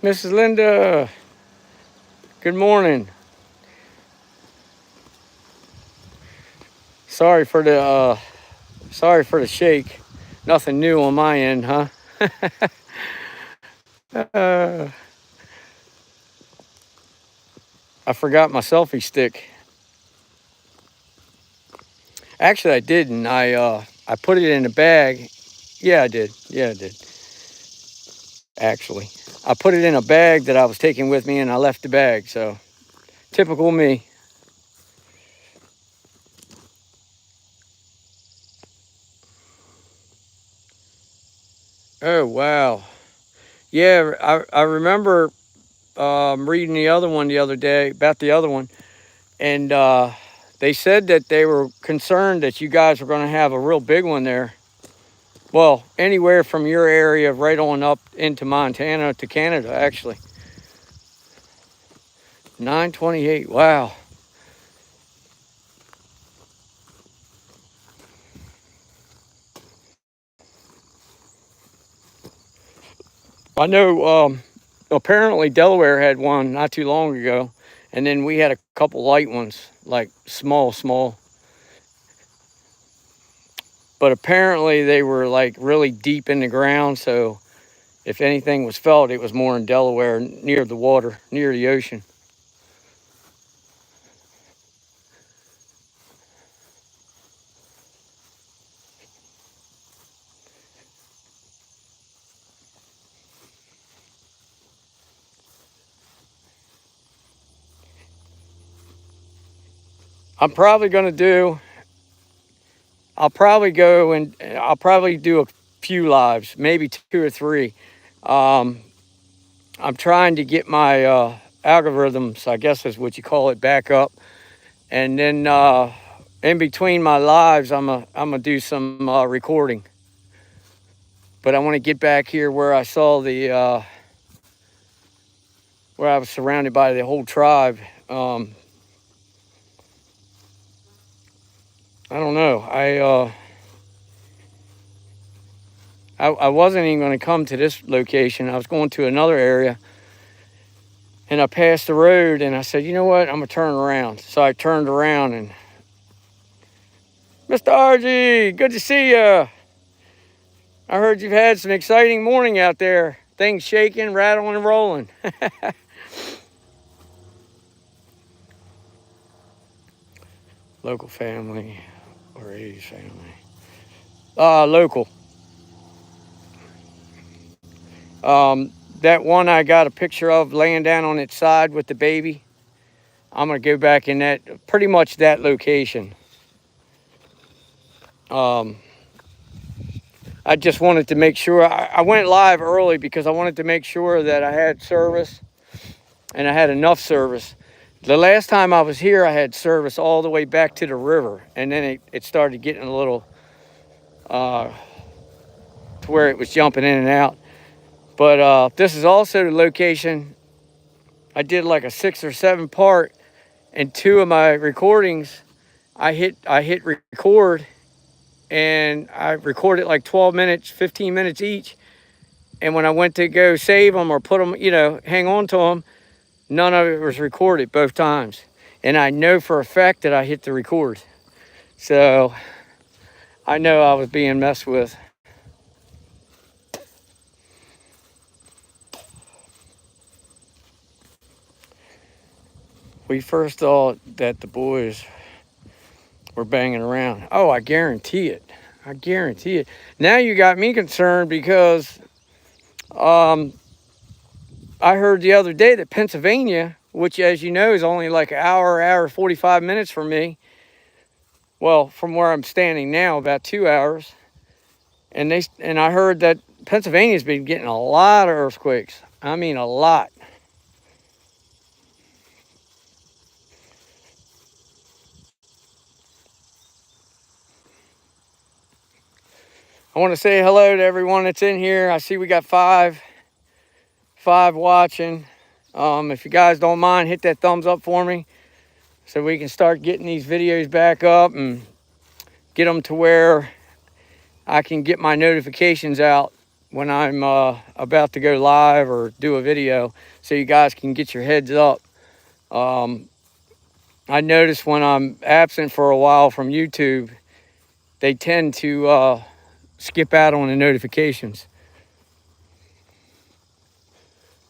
Mrs. Linda, good morning. Sorry for the shake. Nothing new on my end, huh? uh, I forgot my selfie stick. Actually, I didn't. I put it in a bag. Yeah, I did. Yeah, I did. Actually, I put it in a bag that I was taking with me, and I left the bag. So typical me. Oh wow. Yeah, I remember reading the other one the other day about the other one, and they said that they were concerned that you guys were going to have a real big one there. Well, anywhere from your area right on up into Montana to Canada, actually. 928. Wow. I know apparently Delaware had one not too long ago, and then we had a couple light ones, like small. But apparently they were like really deep in the ground, so if anything was felt, it was more in Delaware, near the water, near the ocean. I'm probably going to do, I'll probably go and I'll probably do a few lives, maybe two or three. Um, I'm trying to get my algorithms, I guess is what you call it, back up. And then in between my lives, I'm gonna do some recording. But I want to get back here where I saw where I was surrounded by the whole tribe. Um, I don't know. I wasn't even going to come to this location. I was going to another area, and I passed the road, and I said, you know what? I'm gonna turn around. So I turned around, and Mr. RG, good to see you. I heard you've had some exciting morning out there. Things shaking, rattling, and rolling. Local family or 80s family. Local. That one I got a picture of laying down on its side with the baby. I'm gonna go back in that, pretty much that location. Um, I just wanted to make sure I went live early because I wanted to make sure that I had service and I had enough service. The last time I was here, I had service all the way back to the river, and then it started getting a little uh, to where it was jumping in and out. But this is also the location. I did like a 6 or 7 part, and 2 of my recordings. I hit record, and I recorded like 12 minutes, 15 minutes each. And when I went to go save them or put them, hang on to them, none of it was recorded both times. And I know for a fact that I hit the record. So I know I was being messed with. We first thought that the boys were banging around. Oh, I guarantee it. I guarantee it. Now you got me concerned because um, I heard the other day that Pennsylvania, which as you know is only like an hour 45 minutes from me, well, from where I'm standing now, about 2 hours, and I heard that Pennsylvania's been getting a lot of earthquakes. I mean, a lot. I want to say hello to everyone that's in here. I see we got five watching. If you guys don't mind, hit that thumbs up for me so we can start getting these videos back up and get them to where I can get my notifications out when I'm about to go live or do a video, so you guys can get your heads up. I notice when I'm absent for a while from YouTube, they tend to skip out on the notifications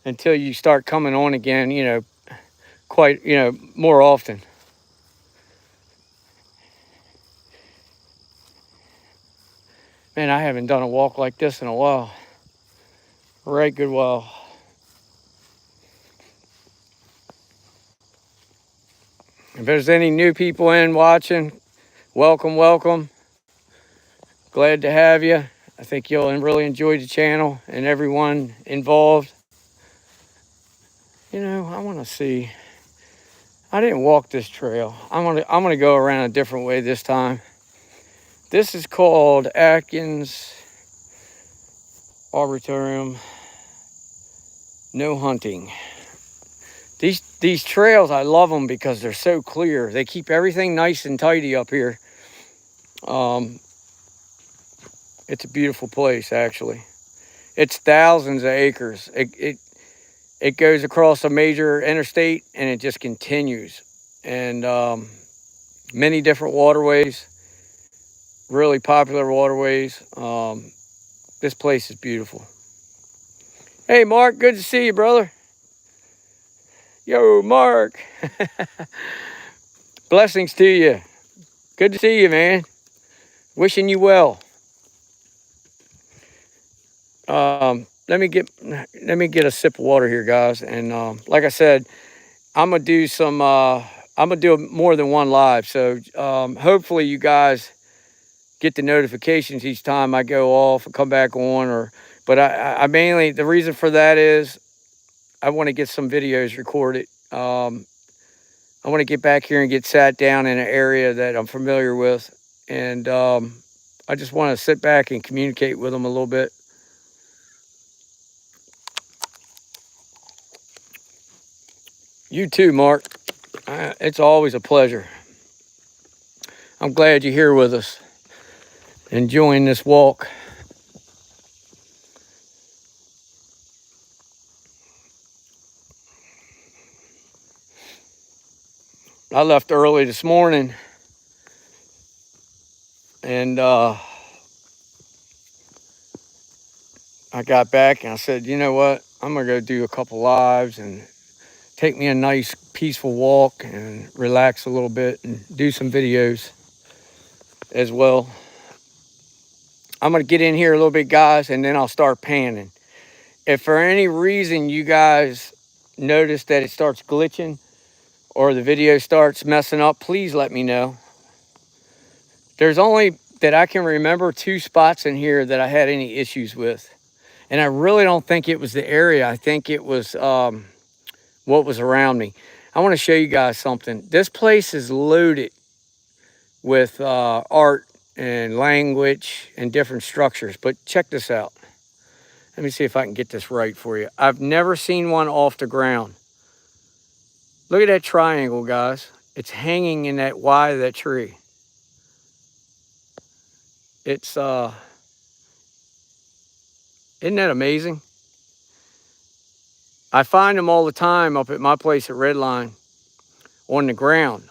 until you start coming on again, quite, more often. Man, I haven't done a walk like this in a while. Right good while. If there's any new people in watching, welcome, welcome. Glad to have you. I think you'll really enjoy the channel and everyone involved. I want to see. I didn't walk this trail. I'm gonna go around a different way this time. This is called Atkins Arboretum. No hunting. These trails, I love them because they're so clear. They keep everything nice and tidy up here. It's a beautiful place, actually. It's thousands of acres. It goes across a major interstate and it just continues. And many different waterways, really popular waterways. This place is beautiful. Hey, Mark, good to see you, brother. Yo, Mark. Blessings to you. Good to see you, man. Wishing you well. Let me get a sip of water here, guys. And like I said, I'm gonna do more than one live. So hopefully you guys get the notifications each time I go off and come back on. But I mainly, the reason for that is I want to get some videos recorded. I want to get back here and get sat down in an area that I'm familiar with, and I just want to sit back and communicate with them a little bit. You too, Mark. It's always a pleasure. I'm glad you're here with us, enjoying this walk. I left early this morning, and I got back and I said, you know what? I'm going to go do a couple lives and take me a nice peaceful walk and relax a little bit and do some videos as well. I'm going to get in here a little bit, guys, and then I'll start panning. If for any reason you guys notice that it starts glitching or the video starts messing up, please let me know. There's only, that I can remember, 2 spots in here that I had any issues with. And I really don't think it was the area. I think it was what was around me. I want to show you guys something. This place is loaded with art and language and different structures. But check this out. Let me see if I can get this right for you. I've never seen one off the ground. Look at that triangle, guys. It's hanging in that Y of that tree. It's isn't that amazing? I find them all the time up at my place at Redline on the ground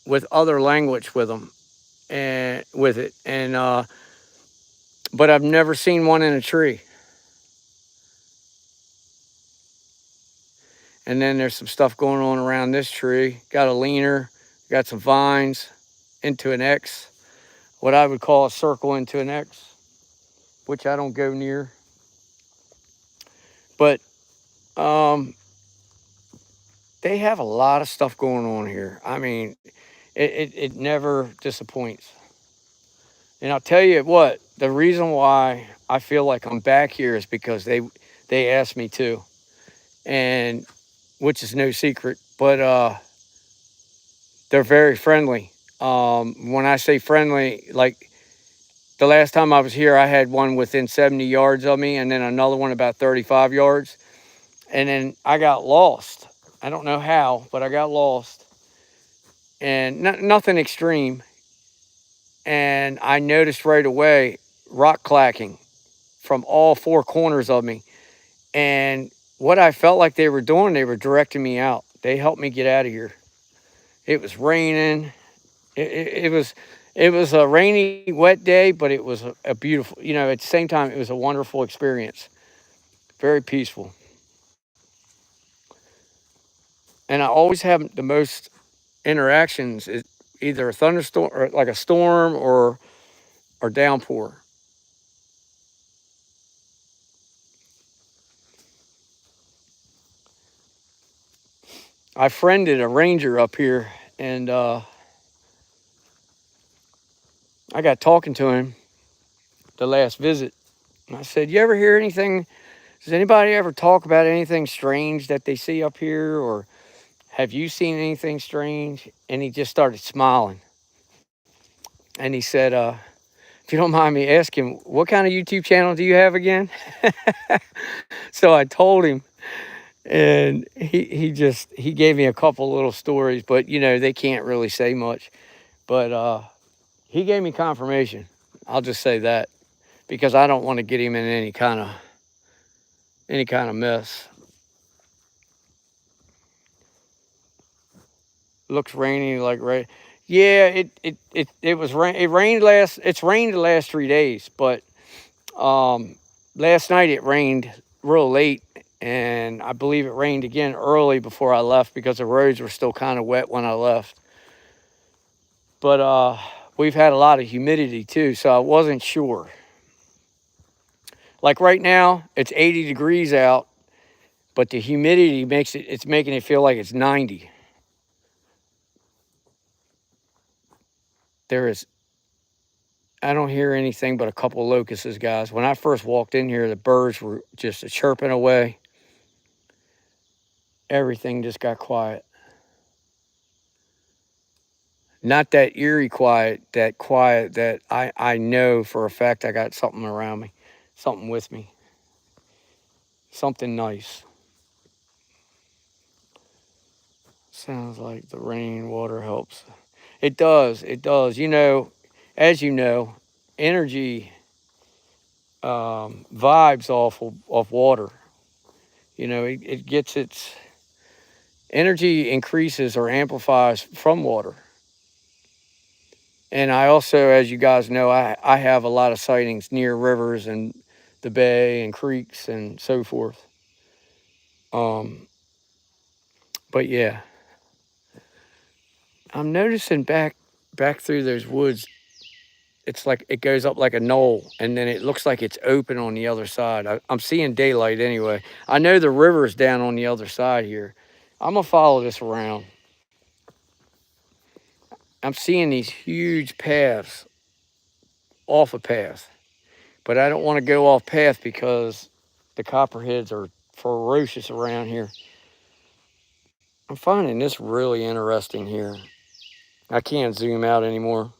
with other language with them and with it. And but I've never seen one in a tree. And then there's some stuff going on around this tree. Got a leaner, got some vines into an X, what I would call a circle into an X, which I don't go near. But they have a lot of stuff going on here. I mean, it never disappoints. And I'll tell you what, the reason why I feel like I'm back here is because they asked me to, and which is no secret, but they're very friendly. When I say friendly, like the last time I was here, I had one within 70 yards of me and then another one about 35 yards. And then I got lost. I don't know how, but I got lost. And nothing extreme. And I noticed right away rock clacking. from all four corners of me. And what I felt like they were doing, they were directing me out. They helped me get out of here. It was raining. It was a rainy, wet day, but it was a beautiful. At the same time, it was a wonderful experience. Very peaceful. And I always have the most interactions is either a thunderstorm or like a storm or downpour. I friended a ranger up here, and I got talking to him the last visit. And I said, "You ever hear anything? Does anybody ever talk about anything strange that they see up here, or have you seen anything strange?" And he just started smiling, and he said, "If you don't mind me asking, what kind of YouTube channel do you have again?" So I told him, and he gave me a couple little stories, but they can't really say much. But he gave me confirmation. I'll just say that because I don't want to get him in any kind of mess. Looks rainy, like right. Yeah, it was rain. It rained last. It's rained the last 3 days, but um, last night it rained real late, and I believe it rained again early before I left because the roads were still kind of wet when I left. But we've had a lot of humidity too, so I wasn't sure. Like right now, it's 80 degrees out, but the humidity it's making it feel like it's 90. There is I don't hear anything but a couple of locusts, guys. When I first walked in here, the birds were just chirping away. Everything just got quiet. Not that eerie quiet, that quiet that I know for a fact I got something around me, something with me, something nice. Sounds like the rain water helps. It does. It does. As you know, energy vibes off of water. It gets its energy increases or amplifies from water. And I also, as you guys know, I have a lot of sightings near rivers and the bay and creeks and so forth. Um, but yeah, I'm noticing back through those woods, it's like it goes up like a knoll, and then it looks like it's open on the other side. I'm seeing daylight anyway. I know the river's down on the other side here. I'm gonna follow this around. I'm seeing these huge paths off a path, but I don't want to go off path because the copperheads are ferocious around here. I'm finding this really interesting here. I can't zoom out anymore.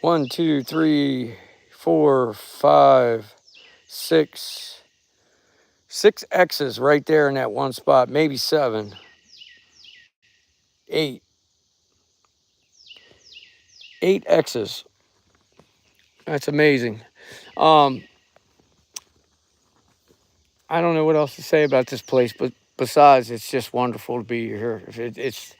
1, 2, 3, 4, 5, 6. 6 X's right there in that one spot, maybe 7, 8. 8 X's. That's amazing. Um, I don't know what else to say about this place, but besides, it's just wonderful to be here. It's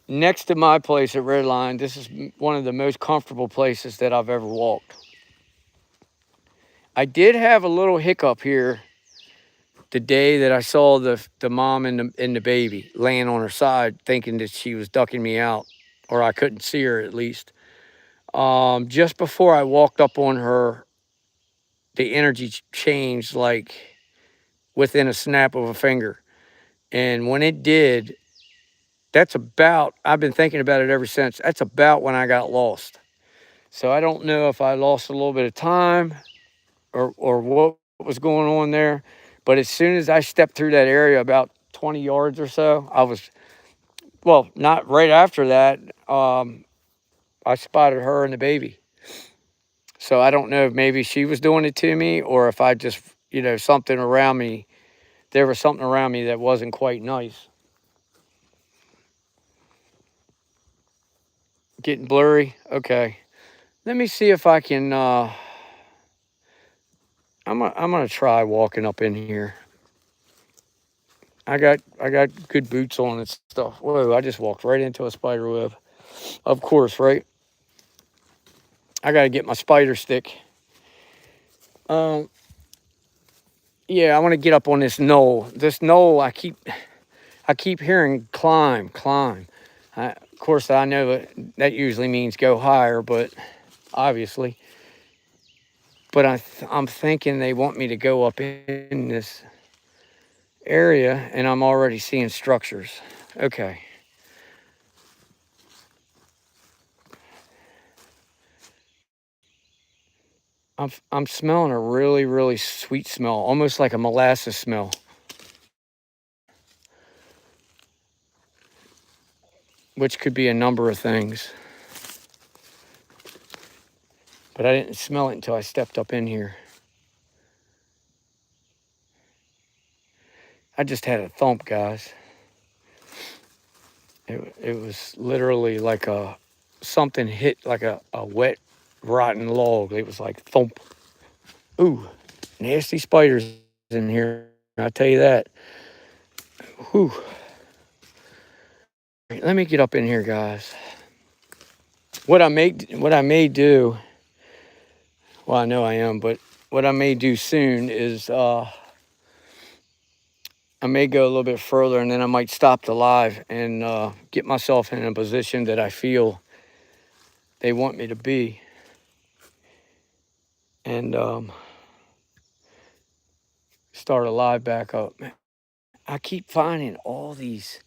next to my place at Red Line. This is one of the most comfortable places that I've ever walked. I did have a little hiccup here the day that I saw the mom and the baby laying on her side, thinking that she was ducking me out, or I couldn't see her at least. Just before I walked up on her, the energy changed like within a snap of a finger. And when it did, I've been thinking about it ever since. That's about when I got lost. So I don't know if I lost a little bit of time or what was going on there. But as soon as I stepped through that area, about 20 yards or so, well, not right after that, I spotted her and the baby. So I don't know if maybe she was doing it to me or if I just, something around me, there was something around me that wasn't quite nice. Getting blurry? Okay. Let me see if I can, I'm gonna try walking up in here. I got good boots on and stuff. Whoa, I just walked right into a spider web. Of course, right? I gotta get my spider stick. Um, yeah, I want to get up on this knoll. This knoll, I keep hearing climb, climb. Of course, I know that usually means go higher, but obviously. But I'm thinking they want me to go up in this area, and I'm already seeing structures. Okay. I'm smelling a really, really sweet smell, almost like a molasses smell, which could be a number of things. But I didn't smell it until I stepped up in here. I just had a thump, guys. It was literally like something hit like a wet, rotten log. It was like thump. Ooh, nasty spiders in here. I'll tell you that. Whew. Let me get up in here, guys. What I may do, well, I know I am, but what I may do soon is I may go a little bit further, and then I might stop the live and get myself in a position that I feel they want me to be. And start a live back up. I keep finding all these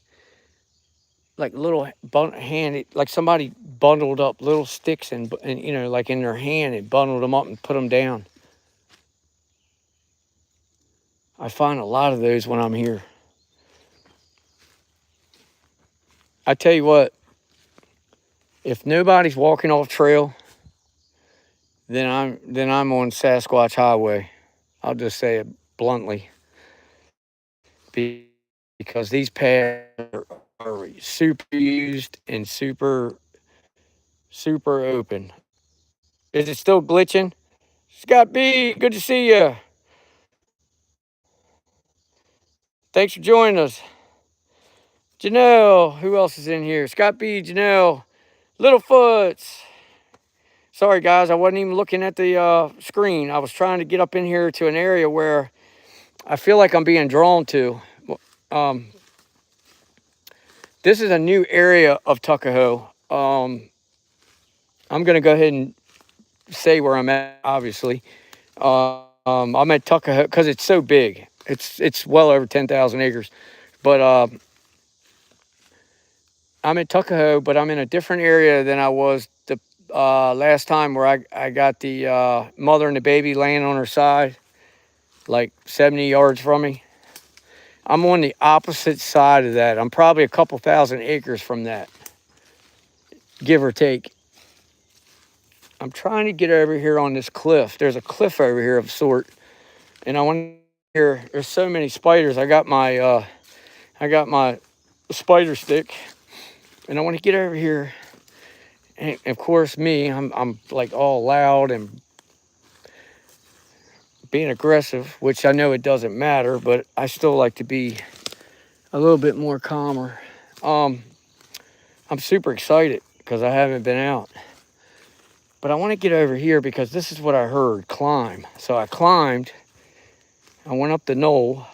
like little handed, like somebody bundled up little sticks and like in their hand and bundled them up and put them down. I find a lot of those when I'm here. I tell you what, if nobody's walking off trail, then I'm on Sasquatch Highway. I'll just say it bluntly, because these paths are super used and super open. Is it still glitching? Scott B, good to see you. Thanks for joining us. Janelle, who else is in here? Scott B, Janelle, Littlefoots. Sorry, guys, I wasn't even looking at the screen. I was trying to get up in here to an area where I feel like I'm being drawn to. Um, this is a new area of Tuckahoe. I'm going to go ahead and say where I'm at, obviously. I'm at Tuckahoe because it's so big. It's well over 10,000 acres. But I'm at Tuckahoe, but I'm in a different area than I was the last time, where I got the mother and the baby laying on her side, like 70 yards from me. I'm on the opposite side of that. I'm probably a couple thousand acres from that, give or take. I'm trying to get over here on this cliff. There's a cliff over here of sort, and I want here. There's so many spiders. I got my spider stick, and I want to get over here. And of course, I'm like all loud and being aggressive, which I know it doesn't matter, but I still like to be a little bit more calmer. I'm super excited because I haven't been out. But I want to get over here because this is what I heard, climb. So I climbed, I went up the knoll,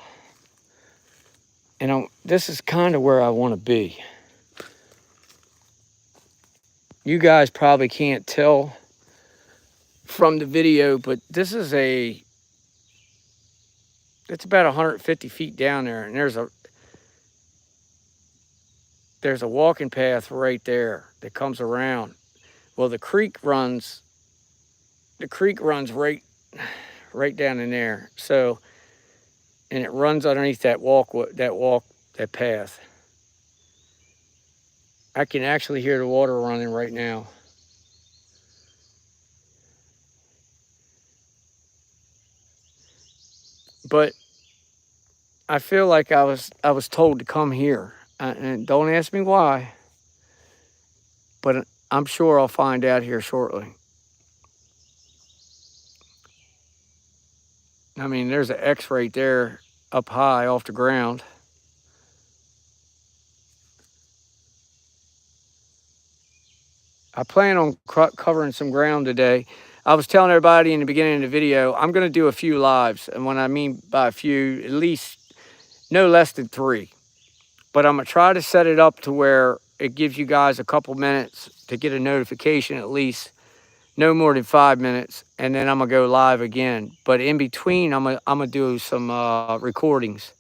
and this is kind of where I want to be. You guys probably can't tell from the video, but this is it's about 150 feet down there, and there's a walking path right there that comes around. Well, the creek runs right down in there. So, and it runs underneath that path. I can actually hear the water running right now. But I feel like I was told to come here, and don't ask me why. But I'm sure I'll find out here shortly. I mean, there's an X right there up high off the ground. I plan on covering some ground today. I was telling everybody in the beginning of the video, I'm going to do a few lives. And when I mean by a few, at least no less than 3. But I'm going to try to set it up to where it gives you guys a couple minutes to get a notification, at least no more than 5 minutes. And then I'm going to go live again. But in between, I'm gonna do some recordings.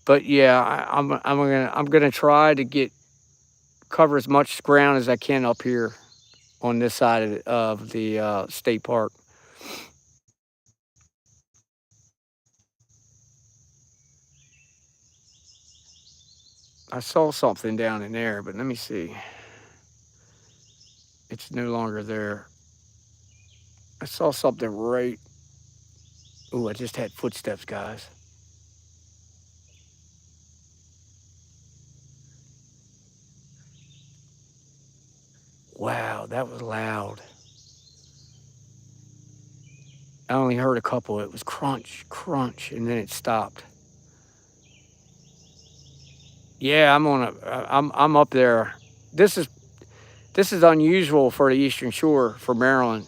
But yeah, I'm gonna try to cover as much ground as I can up here on this side of the state park. I saw something down in there, but let me see. It's no longer there. I saw something right. Ooh, I just had footsteps, guys. Wow, that was loud. I only heard a couple. It was crunch, crunch, and then it stopped. Yeah, I'm up there. This is unusual for the Eastern Shore, for Maryland,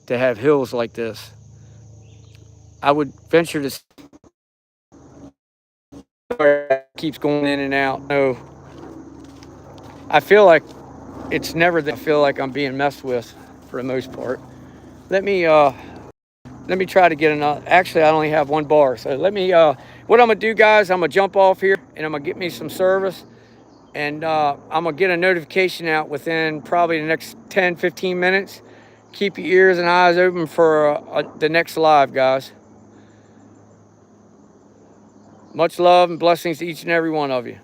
to have hills like this. I would venture to keeps going in and out. No, I feel like it's never that. I feel like I'm being messed with for the most part. Let me try to get another. Actually, I only have 1 bar. So let me what I'm gonna do, guys, I'm gonna jump off here and I'm gonna get me some service, and I'm gonna get a notification out within probably the next 10-15 minutes. Keep your ears and eyes open for the next live, guys. Much love and blessings to each and every one of you.